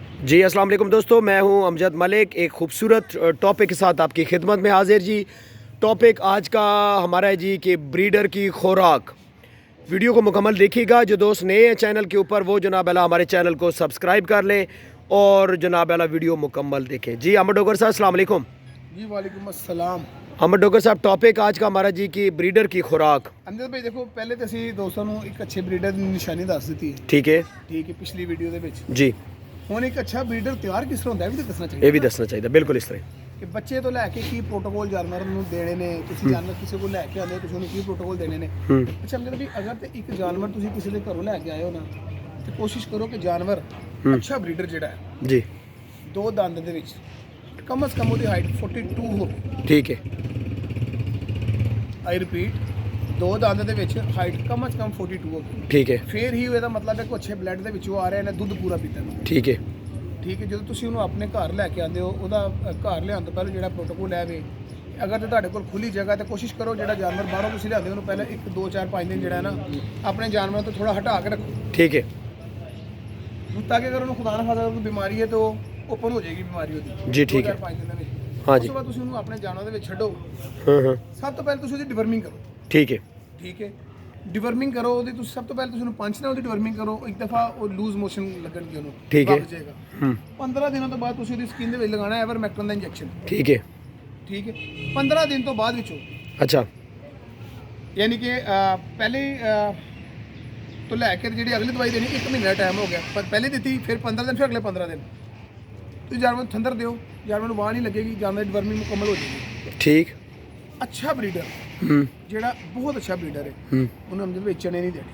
जी अस्सलाम वालेकुम दोस्तों, मैं हूं अमजद मलिक। एक खूबसूरत टॉपिक के साथ आपकी खिदमत में हाजिर जी। टॉपिक आज का हमारा है जी कि ब्रीडर की खुराक। वीडियो को मुकम्मल देखिएगा। जो दोस्त नए हैं चैनल के ऊपर वो जनाब अला हमारे चैनल को सब्सक्राइब कर लें और जनाब अला वीडियो मुकम्मल देखें। जी अहमद डोगर साहब अस्सलाम वालेकुम। जी वालेकुम अस्सलाम। अहमद डोगर साहब, टॉपिक आज का हमारा जी कि ब्रीडर की खुराक। अमजद भाई देखो, पहले तो ਅਸੀਂ ਦੋਸਤਾਂ ਨੂੰ ਇੱਕ ਅੱਛੇ ਬਰੀਡਰ ਦੀ ਨਿਸ਼ਾਨੀ ਦੱਸ ਦਿੱਤੀ ਹੈ। ठीक है ਠੀਕ ਹੈ, ਪਿਛਲੀ ਵੀਡੀਓ ਦੇ ਵਿੱਚ। जी, ਹੁਣ ਇੱਕ ਅੱਛਾ ਬਰੀਡਰ ਤਿਆਰ ਕਿਸ ਤਰ੍ਹਾਂ ਹੁੰਦਾ ਹੈ ਵੀ ਤਾਂ ਦੱਸਣਾ ये ਚਾਹੀਦਾ भी दसना चाहिए बिल्कुल इस तरह। ਕਿ ਬੱਚੇ ਤੋਂ ਲੈ ਕੇ ਕੀ ਪ੍ਰੋਟੋਕੋਲ ਜਾਨਵਰ ਨੂੰ ਦੇਣੇ ਨੇ। ਤੁਸੀਂ ਜਾਨਵਰ ਕਿਸੇ ਕੋਲ ਲੈ ਕੇ ਆਉਂਦੇ ਹੋ, ਤੁਸੀਂ ਉਹਨੂੰ ਕੀ ਪ੍ਰੋਟੋਕੋਲ ਦੇਣੇ ਨੇ। ਅੱਛਾ ਅਮਜਦ ਭਾਈ, ਅਗਰ ਤੇ ਇੱਕ ਜਾਨਵਰ ਤੁਸੀਂ ਕਿਸੇ ਦੇ ਘਰੋਂ ਲੈ ਕੇ ਆਏ ਹੋ ਨਾ, ਤੇ ਕੋਸ਼ਿਸ਼ ਕਰੋ ਕਿ ਜਾਨਵਰ ਅੱਛਾ ਬਰੀਡਰ ਜਿਹੜਾ ਹੈ जी ਦੋ ਦੰਦ ਦੇ ਵਿੱਚ ਕਮ ਸੇ ਕਮ ਉਹਦੀ ਹਾਈਟ 42 ਹੋਵੇ। ठीक है ਆਈ ਰਿਪੀਟ, ਦੋ ਦੰਦ ਦੇ ਵਿੱਚ ਹਾਈਟ ਕਮ ਸੇ ਕਮ 42 ਹੋਵੇ। ठीक है ਫਿਰ ਹੀ ਇਹਦਾ ਮਤਲਬ ਹੈ ਕਿ ਅੱਛੇ ਬਲੱਡ ਦੇ ਵਿੱਚੋਂ ਆ ਰਿਹਾ ਨੇ, ਦੁੱਧ ਪੂਰਾ ਪੀਤਾ ਨੇ। ठीक है ਠੀਕ ਹੈ, ਜਦੋਂ ਤੁਸੀਂ ਉਹਨੂੰ ਆਪਣੇ ਘਰ ਲੈ ਕੇ ਆਉਂਦੇ ਹੋ, ਉਹਦਾ ਘਰ ਲਿਆਉਣ ਤੋਂ ਪਹਿਲਾਂ ਜਿਹੜਾ ਪ੍ਰੋਟੋਕੋਲ ਹੈ ਵੇ, ਅਗਰ ਤੇ ਤੁਹਾਡੇ ਕੋਲ ਖੁੱਲੀ ਜਗ੍ਹਾ ਤੇ ਕੋਸ਼ਿਸ਼ ਕਰੋ ਜਿਹੜਾ ਜਾਨਵਰ ਬਾਹਰੋਂ ਤੁਸੀਂ ਲਿਆਉਂਦੇ ਹੋ ਉਹਨੂੰ ਪਹਿਲਾਂ 1 2 4 5 ਦਿਨ ਜਿਹੜਾ ਹੈ ਨਾ ਆਪਣੇ ਜਾਨਵਰਾਂ ਤੋਂ ਥੋੜਾ ਹਟਾ ਕੇ ਰੱਖੋ, ठीक है ਤਾਂ ਕਿ ਅਗਰ ਉਹਨੂੰ ਖੁਦਾ ਨਾ ਖਾਸਾ ਕੋਈ ਬਿਮਾਰੀ ਹੈ ਤਾਂ ਉਹ ਓਪਨ ਹੋ ਜਾਏਗੀ ਬਿਮਾਰੀ ਉਹਦੀ। ਜੀ, ਠੀਕ ਹੈ। 2 4 5 ਦਿਨ ਦੇ ਵਿੱਚ। हाँ ਉਸ जी ਤੋਂ ਬਾਅਦ ਤੁਸੀਂ ਉਹਨੂੰ ਆਪਣੇ ਜਾਨਵਰਾਂ ਦੇ ਵਿੱਚ ਛੱਡੋ। हाँ ਸਭ ਤੋਂ ਪਹਿਲਾਂ ਤੁਸੀਂ ਉਹਦੀ ਡਿਵਰਮਿੰਗ ਕਰੋ। ठीक है ਠੀਕ ਹੈ, ਡਿਵਰਮਿੰਗ ਕਰੋ ਉਹਦੀ। ਤੁਸੀਂ ਸਭ ਤੋਂ ਪਹਿਲਾਂ ਤੁਸੀਂ ਉਹਨੂੰ ਪੰਚ ਨਾਲ ਉਹਦੀ ਡਿਵਰਮਿੰਗ ਕਰੋ। ਇੱਕ ਦਫਾ ਉਹ ਲੂਜ਼ ਮੋਸ਼ਨ ਲੱਗਣਗੇ ਉਹਨੂੰ, ਠੀਕ ਹੈ। ਵਗ ਜਾਏਗਾ। 15 ਦਿਨਾਂ ਤੋਂ ਬਾਅਦ ਤੁਸੀਂ ਉਹਦੀ ਸਕਿਨ ਦੇ ਵਿੱਚ ਲਗਾਉਣਾ ਐਵਰਮੈਕਟਨ ਦਾ ਇੰਜੈਕਸ਼ਨ। ठीक है ਠੀਕ ਹੈ, 15 ਦਿਨ ਤੋਂ ਬਾਅਦ ਵਿੱਚੋਂ अच्छा ਯਾਨੀ ਕਿ ਪਹਿਲੇ ਤੋਂ ਲੈ ਕੇ ਜਿਹੜੀ ਅਗਲੀ ਦਵਾਈ ਦੇਣੀ 1 ਮਹੀਨੇ ਦਾ ਟਾਈਮ ਹੋ ਗਿਆ। ਪਹਿਲੇ ਦਿੱਤੀ, ਫਿਰ 15 ਦਿਨ, ਫਿਰ ਅਗਲੇ 15 ਦਿਨ ਤੁਸੀਂ ਜਾਨਵਰ ਨੂੰ ਥੰਦਰ ਦਿਓ। ਜਾਨਵਰ ਨੂੰ ਵਾਹ ਨਹੀਂ ਲੱਗੇਗੀ, ਜਾਨਵਰ ਦੀ ਡਿਵਰਮਿੰਗ ਮੁਕੰਮਲ ਹੋ ਜਾਏਗੀ। ठीक ਅੱਛਾ ਬਰੀਡਰ ਜਿਹੜਾ ਬਹੁਤ ਅੱਛਾ ਬਰੀਡਰ ਹੈ ਉਹਨੂੰ ਅਮਜਦ ਵੇਚਣੇ ਨਹੀਂ ਦੇਣੇ।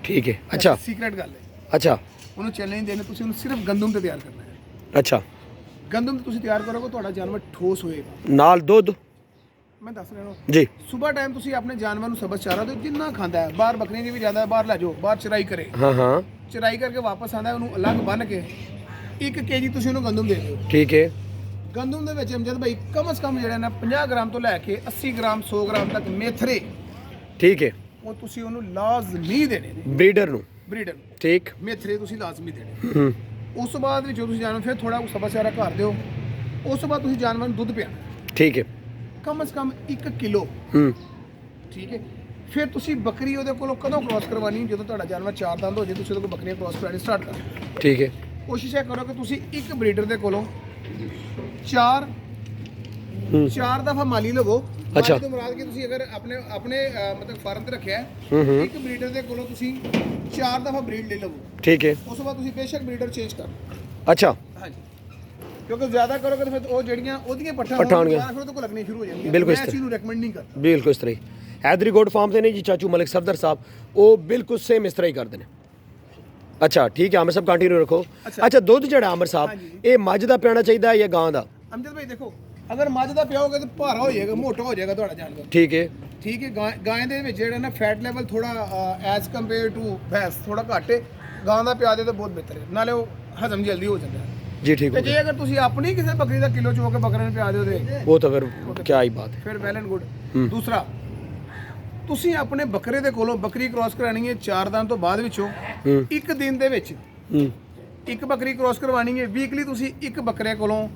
ठीक है अच्छा ਸੀਕ੍ਰੇਟ ਗੱਲ ਹੈ। अच्छा ਉਹਨੂੰ ਚੱਲਣੇ ਨਹੀਂ ਦੇਣੇ। ਤੁਸੀਂ ਉਹਨੂੰ ਸਿਰਫ ਗੰਦਮ ਤੇ ਤਿਆਰ ਕਰਨਾ ਹੈ। अच्छा ਗੰਦਮ ਤੇ ਤੁਸੀਂ ਤਿਆਰ ਕਰੋਗੇ ਤੁਹਾਡਾ ਜਾਨਵਰ ਠੋਸ ਹੋਏਗਾ। नाल दूध ਮੈਂ ਦੱਸ ਰਿਹਾ ਹਾਂ, जी ਸਵੇਰ ਟਾਈਮ ਤੁਸੀਂ ਆਪਣੇ ਜਾਨਵਰ ਨੂੰ ਸਬਜ਼ ਚਾਰਾ ਦਿਓ ਜਿੰਨਾ ਖਾਂਦਾ ਹੈ। ਬਾਹਰ ਬੱਕਰੀਆਂ ਦੀ ਵੀ ਜਾਂਦਾ ਹੈ, ਬਾਹਰ ਲੈ ਜਾਓ, ਬਾਹਰ ਚਰਾਈ ਕਰੇ। हाँ हाँ ਚਰਾਈ ਕਰਕੇ ਵਾਪਸ ਆਂਦਾ, ਉਹਨੂੰ ਅਲੱਗ ਬੰਨ ਕੇ 1 ਕੇਜੀ ਤੁਸੀਂ ਉਹਨੂੰ ਗੰਦਮ ਦੇ ਦਿਓ। ठीक है ਗੰਦਮ ਦੇ ਵਿੱਚ ਅਮਜਦ ਭਾਈ ਕਮ ਸੇ ਕਮ ਜਿਹੜਾ ਨਾ 50 ਗ੍ਰਾਮ ਤੋਂ ਲੈ ਕੇ 80 ਗ੍ਰਾਮ 100 ਗ੍ਰਾਮ ਤੱਕ ਮੇਥਰੇ ठीक है ਉਹ ਤੁਸੀਂ ਉਹਨੂੰ ਲਾਜ਼ਮੀ ਦੇਣੇ ਨੇ। ब्रीडर नु ਬਰੀਡਰ ठीक ਮੇਥਰੇ ਤੁਸੀਂ ਲਾਜ਼ਮੀ ਦੇਣੇ। ਉਸ ਤੋਂ ਬਾਅਦ ਵਿੱਚ ਤੁਸੀਂ ਜਾਨਵਰ ਫਿਰ ਥੋੜਾ ਸਬਜ਼ ਚਾਰਾ ਘਰ ਦਿਓ। ਉਸ ਤੋਂ ਬਾਅਦ ਤੁਸੀਂ ਜਾਨਵਰ ਨੂੰ ਦੁੱਧ ਪਿਆਣਾ ठीक है ਕਮ ਸੇ ਕਮ 1 ਕਿਲੋ। ਠੀਕ ਹੈ, ਫਿਰ ਤੁਸੀਂ ਬੱਕਰੀ ਉਹਦੇ ਕੋਲੋਂ ਕਦੋਂ ਕ੍ਰਾਸ ਕਰਵਾਉਣੀ? ਜਦੋਂ ਤੁਹਾਡਾ ਜਾਨਵਰ 4 ਦੰਦ ਹੋ ਜਾਏ ਤੁਸੀਂ ਉਹਦੇ ਕੋਲ ਬੱਕਰੀਆਂ ਕ੍ਰਾਸ ਕਰਾਉਣੀ ਸਟਾਰਟ ਕਰ। ठीक है ਕੋਸ਼ਿਸ਼ ਇਹ ਕਰੋ ਕਿ ਤੁਸੀਂ ਇੱਕ ਬਰੀਡਰ ਦੇ ਕੋਲੋਂ 4 ਦਫਾ ਮਾਲੀ ਲਵੋ। ਅੱਛਾ। ਮਾਲੀ ਤੋਂ ਮੁਰਾਦ ਕਿ ਤੁਸੀਂ ਅਗਰ ਆਪਣੇ ਮਤਲਬ ਫਾਰਮ ਤੇ ਰੱਖਿਆ ਹੈ, ਇੱਕ ਬਰੀਡਰ ਦੇ ਕੋਲੋਂ ਤੁਸੀਂ 4 ਦਫਾ ਬਰੀਡ ਲੈ ਲਵੋ। ठीक है ਉਸ ਤੋਂ ਬਾਅਦ ਤੁਸੀਂ ਬੇਸ਼ੱਕ ਬਰੀਡਰ ਚੇਂਜ ਕਰ। अच्छा ਹਾਂਜੀ, ਕਿਉਂਕਿ ਜ਼ਿਆਦਾ ਕਰੋਗੇ ਤਾਂ ਫਿਰ ਉਹ ਜਿਹੜੀਆਂ ਉਹਦੀਆਂ ਪੱਠਾਂ ਹੋਣਗੀਆਂ। ਫਿਰ ਉਹਦੇ ਕੋਲ ਲੱਗਣੀਆਂ ਸ਼ੁਰੂ ਹੋ ਜਾਣਗੀਆਂ। ਬਿਲਕੁਲ ਮੈਂ ਇਸ ਚੀਜ਼ ਨੂੰ ਰეკਮੈਂਡ ਨਹੀਂ ਕਰਦਾ। बिल्कुल इस तरह हैदरी गोड फार्म से नहीं जी चाचू मलिक सफदर साहब, वो बिल्कुल सेम इस तरह ही करते हैं। अच्छा ठीक है आमिर साहब कंटिन्यू रखो। अच्छा दुध जड़ा आमिर साहब ये मझ का पियाना चाहिए या गां का? ਅਮਜਦ ਭਾਈ ਦੇਖੋ, ਅਗਰ ਮੱਝ ਦਾ ਪਿਓਗੇ ਤਾਂ ਭਾਰਾ ਹੋ ਜਾਏਗਾ, ਮੋਟਾ ਹੋ ਜਾਏਗਾ ਤੁਹਾਡਾ ਜਾਨਵਰ। ठीक है ਠੀਕ ਹੈ, ਗਾਂ ਦੇ ਵਿੱਚ ਜਿਹੜਾ ਨਾ ਫੈਟ ਲੈਵਲ ਥੋੜਾ ਐਜ਼ ਕੰਪੇਅਰ ਟੂ ਭੈਂਸ ਥੋੜਾ ਘੱਟ ਹੈ। ਗਾਂ ਦਾ ਪਿਆ ਦੇ ਤਾਂ ਬਹੁਤ ਬਿਹਤਰ ਹੈ, ਨਾਲੇ ਉਹ ਹਜ਼ਮ ਜਲਦੀ ਹੋ ਜਾਂਦਾ ਹੈ। जी ठीक ਤੇ हो ਜੇ गया। ਅਗਰ ਤੁਸੀਂ ਆਪਣੀ ਕਿਸੇ ਬੱਕਰੀ ਦਾ ਕਿਲੋ ਚੋ ਕੇ ਬੱਕਰੇ ਨੂੰ ਪਿਆ ਦਿਓ ਤੇ वो तो फिर क्या ही बात है। ਫਿਰ ਵੈਲ ਐਂਡ ਗੁੱਡ। ਦੂਸਰਾ, ਤੁਸੀਂ ਆਪਣੇ ਬੱਕਰੇ ਦੇ ਕੋਲੋਂ ਬੱਕਰੀ ਕ੍ਰਾਸ ਕਰਾਣੀ ਹੈ 4 ਦਿਨ ਤੋਂ ਬਾਅਦ ਵਿੱਚੋਂ ਇੱਕ ਦਿਨ ਦੇ ਵਿੱਚ ਇੱਕ ਬੱਕਰੀ ਕ੍ਰਾਸ ਕਰਵਾਣੀ ਹੈ। ਵੀਕਲੀ ਤੁਸੀਂ ਇੱਕ ਬੱਕਰੇ ਕੋਲੋਂ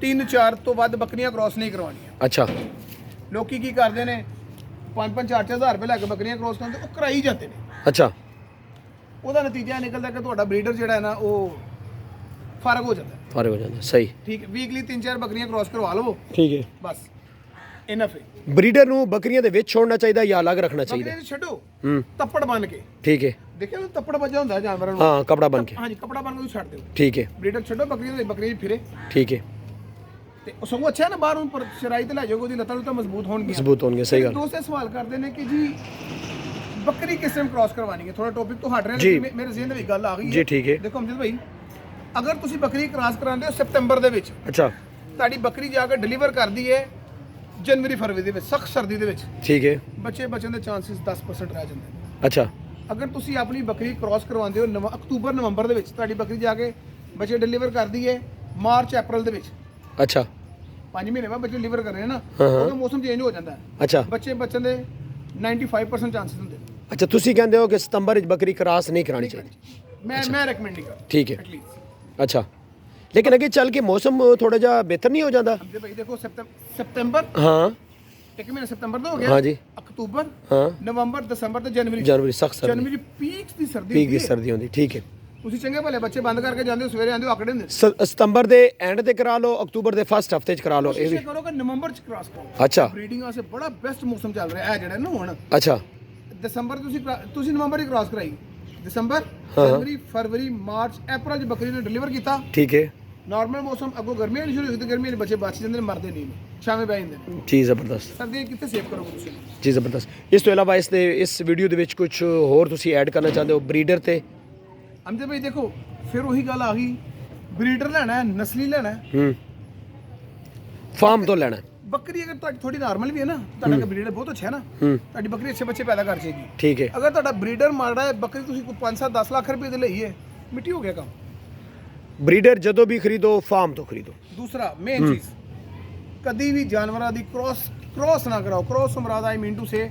3-4 ਤੋਂ ਵੱਧ ਬੱਕਰੀਆਂ ਕ੍ਰਾਸ ਨਹੀਂ ਕਰਵਾਉਣੀਆਂ। अच्छा ਲੋਕੀ ਕੀ ਕਰਦੇ ਨੇ 5-5 4-4 ਹਜ਼ਾਰ ਰੁਪਏ ਲੈ ਕੇ ਬੱਕਰੀਆਂ ਕ੍ਰਾਸ ਕਰਦੇ, ਉਹ ਕਰਾਈ ਜਾਂਦੇ ਨੇ। अच्छा ਉਹਦਾ ਨਤੀਜਾ ਨਿਕਲਦਾ ਕਿ ਤੁਹਾਡਾ ਬਰੀਡਰ ਜਿਹੜਾ ਹੈ ਨਾ ਉਹ ਫਰਕ ਹੋ ਜਾਂਦਾ ਹੈ। फारे हो जाता सही। ਠੀਕ ਹੈ, ਵੀਕਲੀ 3-4 ਬੱਕਰੀਆਂ ਕ੍ਰਾਸ ਕਰਵਾ ਲਵੋ, ठीक है ਬਸ ਇਨਫ ਹੈ। ब्रीडर ਨੂੰ ਬੱਕਰੀਆਂ ਦੇ ਵਿੱਚ ਛੋੜਨਾ ਚਾਹੀਦਾ ਜਾਂ ਅਲੱਗ ਰੱਖਣਾ ਚਾਹੀਦਾ? ਬੱਕਰੀਆਂ ਨੂੰ ਛੱਡੋ ਤੱਪੜ ਬੰਨ ਕੇ। ठीक है ਦੇਖਿਆ ਨਾ ਤੱਪੜ ਵੱਜਾ ਹੁੰਦਾ ਹੈ ਜਾਨਵਰਾਂ ਨੂੰ। हाँ कपड़ा बन के ਹਾਂਜੀ, ਕੱਪੜਾ ਬੰਨ ਕੇ ਤੁਸੀਂ ਛੱਡ ਦਿਓ। ठीक है ਬਰੀਡਰ ਛੱਡੋ, ਬੱਕਰੀਆਂ ਦੇ ਬੱਕਰੀਆਂ ਫਿਰੇ ठीक है ਤੇ ਉਹ ਸਗੋਂ ਅੱਛਾ ਹੈ ਨਾ, ਬਾਹਰ ਨੂੰ ਸ਼ਰਾਈ ਤੇ ਲੈ ਜਾਓਗੇ, ਉਹਦੀ ਲੱਤਾਂ ਤਾਂ ਮਜ਼ਬੂਤ ਹੋਣਗੀਆਂ। मजबूत होंगे सही गल। ਦੋਸਤ ਇਹ ਸਵਾਲ ਕਰਦੇ ਨੇ ਕਿ ਜੀ ਬੱਕਰੀ ਕਿਸ ਟਾਈਮ ਕ੍ਰਾਸ ਕਰਵਾਣੀ ਹੈ। ਥੋੜਾ ਟੌਪਿਕ ਤੋਂ ਹਟ ਰਿਹਾ ਜੀ। ਲੇਕਿਨ ਮੇਰੇ ਜ਼ਿਹਨ ਦੇ ਵਿੱਚ ਗੱਲ ਆ ਗਈ ਹੈ। ਜੀ ਠੀਕ ਹੈ। ਦੇਖੋ ਅਮਜਦ ਭਾਈ, ਅਗਰ ਤੁਸੀਂ ਬੱਕਰੀ ਕ੍ਰਾਸ ਕਰਾਉਂਦੇ ਹੋ ਸਤੰਬਰ ਦੇ ਵਿੱਚ, अच्छा ਤੁਹਾਡੀ ਬੱਕਰੀ ਜਾ ਕੇ ਡਿਲੀਵਰ ਕਰਦੀ ਹੈ ਜਨਵਰੀ ਫਰਵਰੀ ਦੇ ਵਿੱਚ, ਸਖਤ ਸਰਦੀ ਦੇ ਵਿੱਚ, ठीक है ਬੱਚੇ ਬਚਣ ਦੇ ਚਾਂਸਸ 10% ਰਹਿ ਜਾਂਦੇ ਨੇ। अच्छा ਅਗਰ ਤੁਸੀਂ ਆਪਣੀ ਬੱਕਰੀ ਕ੍ਰਾਸ ਕਰਵਾਉਂਦੇ ਹੋ ਅਕਤੂਬਰ ਨਵੰਬਰ ਦੇ ਵਿੱਚ, ਤੁਹਾਡੀ ਬੱਕਰੀ ਜਾ ਕੇ ਬੱਚੇ ਡਿਲੀਵਰ ਕਰਦੀ ਹੈ ਮਾਰਚ ਅਪ੍ਰੈਲ ਦੇ ਵਿੱਚ। अच्छा 5 ਮਹੀਨੇ ਬਾਅਦ ਬੱਚੇ ਡਿਲੀਵਰ ਕਰ ਰਹੇ ਨਾ, ਹਾਂ। ਉਦੋਂ ਮੌਸਮ ਚੇਂਜ ਹੋ ਜਾਂਦਾ ਹੈ। अच्छा ਬੱਚੇ ਬਚਣ ਦੇ 95% ਚਾਂਸਸ ਹੁੰਦੇ ਨੇ। अच्छा ਤੁਸੀਂ ਕਹਿੰਦੇ ਹੋ ਕਿ ਸਤੰਬਰ ਵਿੱਚ ਬੱਕਰੀ ਕ੍ਰਾਸ ਨਹੀਂ ਕਰਾਣੀ ਚਾਹੀਦੀ? ਮੈਂ ਰეკਮੈਂਡ ਨਹੀਂ ਕਰਦਾ। ठीक है ਐਟਲੀਸਟ अच्छा लेकिन अगे चल के मौसम थोड़ा जा बेहतर नहीं हो जाता? हमजे भाई देखो सितंबर, हाँ एक महीना सितंबर ਦਾ ਹੋ ਗਿਆ। हाँ जी ਅਕਤੂਬਰ, हाँ ਨਵੰਬਰ, ਦਸੰਬਰ ਤੇ ਜਨਵਰੀ। जनवरी सख्त सर्दी, ਜਨਵਰੀ ਪੀਕ ਦੀ ਸਰਦੀ पीक की ਹੁੰਦੀ ਹੈ। सर्दी होती, ठीक है। ਤੁਸੀਂ ਚੰਗੇ ਭਲੇ ਬੱਚੇ ਬੰਦ ਕਰਕੇ ਜਾਂਦੇ ਹੋ, ਸਵੇਰੇ ਆਉਂਦੇ ਹੋ ਆਕੜੇ ਹੁੰਦੇ। सितंबर ਦੇ ਐਂਡ ਤੇ ਕਰਾ ਲਓ, ਅਕਤੂਬਰ ਦੇ ਫਸਟ ਹਫਤੇ ਚ ਕਰਾ ਲਓ, ਇਹ ਵੀ ਕੋਸ਼ਿਸ਼ ਕਰੋ ਕਿ ਨਵੰਬਰ ਚ ਕ੍ਰਾਸ ਕਰੋ। ਅੱਛਾ ਬਰੀਡਿੰਗ ਵਾਸਤੇ ਬੜਾ ਬੈਸਟ ਮੌਸਮ ਚੱਲ ਰਿਹਾ ਹੈ ਜਿਹੜਾ ਨਾ ਹੁਣ। ਅੱਛਾ ਦਸੰਬਰ ਤੁਸੀਂ ਨਵੰਬਰ ਹੀ ਕ੍ਰਾਸ ਕਰਾਈ। ਦਸੰਬਰ, ਜਨਵਰੀ, ਫਰਵਰੀ, ਮਾਰਚ, ਅਪ੍ਰੈਲ ਚ ਬੱਕਰੀ ਨੇ ਡਿਲੀਵਰ ਕੀਤਾ। ਠੀਕ ਹੈ ਨਾਰਮਲ ਮੌਸਮ ਅੱਗੋਂ ਗਰਮੀਆਂ ਨਹੀਂ ਸ਼ੁਰੂ ਹੋਈ ਤੇ ਗਰਮੀਆਂ ਦੇ ਬੱਚੇ ਬਚ ਜਾਂਦੇ ਨੇ, ਮਰਦੇ ਨਹੀਂ ਸ਼ਾਮੇ ਬਹਿ ਜਾਂਦੇ ਨੇ। ਜੀ ਜ਼ਬਰਦਸਤ ਸਰਦੀਆਂ ਕਿੱਥੇ ਸੇਵ ਕਰੋਗੇ ਤੁਸੀਂ? ਜੀ ਜ਼ਬਰਦਸਤ। ਇਸ ਤੋਂ ਇਲਾਵਾ ਇਸ ਵੀਡੀਓ ਦੇ ਵਿੱਚ ਕੁਝ ਹੋਰ ਤੁਸੀਂ ਐਡ ਕਰਨਾ ਚਾਹੁੰਦੇ ਹੋ ਬਰੀਡਰ ਤੇ? ਅਮਜਦ ਭਾਈ ਦੇਖੋ ਫਿਰ ਉਹੀ ਗੱਲ ਆ ਗਈ, ਬਰੀਡਰ ਲੈਣਾ ਹੈ, ਨਸਲੀ ਲੈਣਾ ਹੈ, ਫਾਰਮ ਤੋਂ ਲੈਣਾ ਹੈ। ਬੱਕਰੀ ਅਗਰ ਤੁਹਾਡੀ ਥੋੜੀ ਨਾਰਮਲ ਵੀ ਹੈ ਨਾ, ਤੁਹਾਡਾ ਬਰੀਡਰ ਬਹੁਤ ਅੱਛਾ ਹੈ ਨਾ, ਤੁਹਾਡੀ ਬੱਕਰੀ ਅੱਛੇ ਬੱਚੇ ਪੈਦਾ ਕਰ ਜਾਏਗੀ। ਠੀਕ ਹੈ। ਅਗਰ ਤੁਹਾਡਾ ਬਰੀਡਰ ਮਾੜਾ ਹੈ, ਬੱਕਰੀ ਤੁਸੀਂ ਕੋਈ 5-7 10 ਲੱਖ ਰੁਪਏ ਦੇ ਲਈਏ, ਮਿੱਟੀ ਹੋ ਗਿਆ ਕੰਮ। ਬਰੀਡਰ ਜਦੋਂ ਵੀ ਖਰੀਦੋ ਫਾਰਮ ਤੋਂ ਖਰੀਦੋ। ਦੂਸਰਾ ਮੇਨ ਚੀਜ਼, ਕਦੀ ਵੀ ਜਾਨਵਰਾਂ ਦੀ ਕ੍ਰੋਸ ਨਾ ਕਰਾਓ। Cross ਸਮਰਾਦ I mean to say,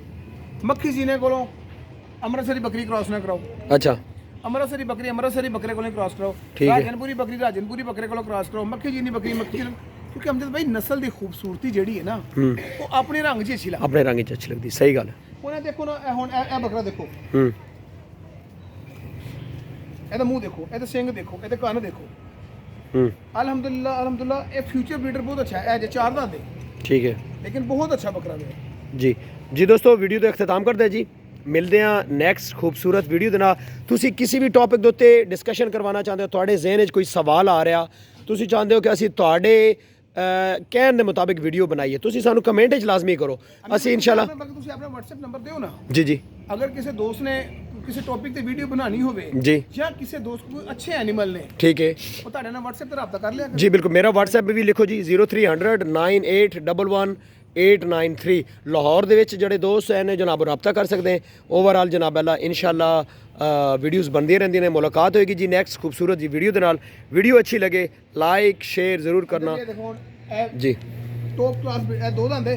ਮੱਖੀ ਸੀਨੇ ਕੋਲੋਂ ਅੰਮ੍ਰਿਤਸਰੀ ਬੱਕਰੀ ਕ੍ਰੋਸ ਨਾ ਕਰਾਓ। ਅੱਛਾ ਅੰਮ੍ਰਿਤਸਰੀ ਬੱਕਰੇ ਕੋਲੋਂ ਕ੍ਰਾਸ ਕਰਾਓ। ਠੀਕ ਹੈ। ਰਾਜਨਪੁਰੀ ਬੱਕਰੇ ਕੋਲੋਂ ਕ੍ਰਾਸ ਕਰਾਓ। ਮੱਖੀ ਜੀਨੀ ਬੱਕਰੀ ਕਿਉਂਕਿ ਅਮਜਦ ਭਾਈ ਨਸਲ ਦੀ ਖੂਬਸੂਰਤੀ ਜਿਹੜੀ ਹੈ ਨਾ, ਉਹ ਆਪਣੇ ਰੰਗ 'ਚ ਅੱਛੀ ਲੱਗਦੀ। ਆਪਣੇ ਰੰਗ 'ਚ ਅੱਛੀ ਲੱਗਦੀ, ਸਹੀ ਗੱਲ ਹੈ। ਹੁਣ ਇਹ ਦੇਖੋ ਨਾ, ਇਹ ਬੱਕਰਾ ਦੇਖੋ, ਇਹਦਾ ਮੂੰਹ ਦੇਖੋ, ਇਹਦੇ ਸਿੰਗ ਦੇਖੋ, ਇਹਦੇ ਕੰਨ ਦੇਖੋ। ਅਲਹਮਦੁਲਿਲਾ ਇਹ ਫਿਊਚਰ ਬਰੀਡਰ ਬਹੁਤ ਅੱਛਾ ਹੈ। ਇਹ ਜੇ 4 ਦਾ ਦੇ, ਠੀਕ ਹੈ, ਲੇਕਿਨ ਬਹੁਤ ਅੱਛਾ ਬੱਕਰਾ ਹੈ ਜੀ ਦੋਸਤੋ ਵੀਡੀਓ ਦਾ ਇਖਤਤਾਮ ਕਰਦੇ ਜੀ। ਮਿਲਦੇ ਹਾਂ ਨੈਕਸਟ ਖੂਬਸੂਰਤ ਵੀਡੀਓ ਦੇ ਨਾਲ। ਤੁਸੀਂ ਕਿਸੇ ਵੀ ਟੌਪਿਕ ਦੇ ਉੱਤੇ ਡਿਸਕਸ਼ਨ ਕਰਵਾਉਣਾ ਚਾਹੁੰਦੇ ਹੋ, ਤੁਹਾਡੇ ਜ਼ਿਹਨ 'ਚ ਕੋਈ ਸਵਾਲ ਆ ਰਿਹਾ, ਤੁਸੀਂ ਚਾਹੁੰਦੇ ਹੋ ਕਿ ਅਸੀਂ ਤੁਹਾਡੇ ਕਹਿਣ ਦੇ ਮੁਤਾਬਿਕ ਵੀਡੀਓ ਬਣਾਈਏ, ਤੁਸੀਂ ਸਾਨੂੰ ਕਮੈਂਟ 'ਚ ਲਾਜ਼ਮੀ ਕਰੋ। ਅਸੀਂ ਇਨਸ਼ਾਅੱਲਾ ਤੁਸੀਂ ਆਪਣਾ WhatsApp ਨੰਬਰ ਦਿਓ ਨਾ। ਜੀ ਅਗਰ ਕਿਸੇ ਦੋਸਤ ਨੇ ਕਿਸੇ ਟੌਪਿਕ ਤੇ ਵੀਡੀਓ ਬਣਾਉਣੀ ਹੋਵੇ ਜੀ, ਜਾਂ ਕਿਸੇ ਦੋਸਤ ਕੋਈ ਅੱਛੇ ਐਨੀਮਲ ਨੇ, ਠੀਕ ਹੈ, ਉਹ ਤੁਹਾਡੇ ਨਾਲ WhatsApp ਤੇ ਰਾਬਤਾ ਕਰ ਲਿਆ ਜੀ। ਬਿਲਕੁਲ, ਮੇਰਾ WhatsApp ਵੀ ਲਿਖੋ ਜੀ 0300 9811 893। ਲਾਹੌਰ ਦੇ ਵਿੱਚ ਜਿਹੜੇ ਦੋਸਤ ਨੇ ਜਨਾਬ ਰਾਬਤਾ ਕਰ ਸਕਦੇ हैं। ओवरऑल जनाब अल्लाह इंशाल्लाह वीडियोज़ बनती रहती हैं। मुलाकात होगी जी नेक्स्ट खूबसूरत जी वीडियो के नाल। वीडियो अच्छी लगे लाइक शेयर ज़रूर करना जी। टॉप क्लास ਇਹ ਦੋ ਦੰਦ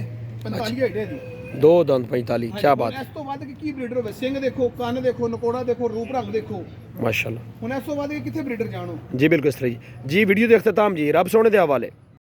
45 ਹਾਈਟ ਹੈ ਦੀ, 2 ਦੰਦ 45, ਕੀ ਬਾਤ। ਇਸ ਤੋਂ ਵੱਧ ਕੀ ਬਰੀਡਰ ਹੋਵੇ? ਸਿੰਘ ਦੇਖੋ, ਕੰਨ ਦੇਖੋ, ਨਕੋੜਾ ਦੇਖੋ, ਰੂਪ ਰੰਗ ਦੇਖੋ, माशाल्लाह। ਹੁਣ ਇਸ ਤੋਂ ਵੱਧ ਕਿੱਥੇ ਬਰੀਡਰ ਜਾਣੋ? जी बिल्कुल इस तरह जी। वीडियो के अख्ताम जी रब सोने के हवाले।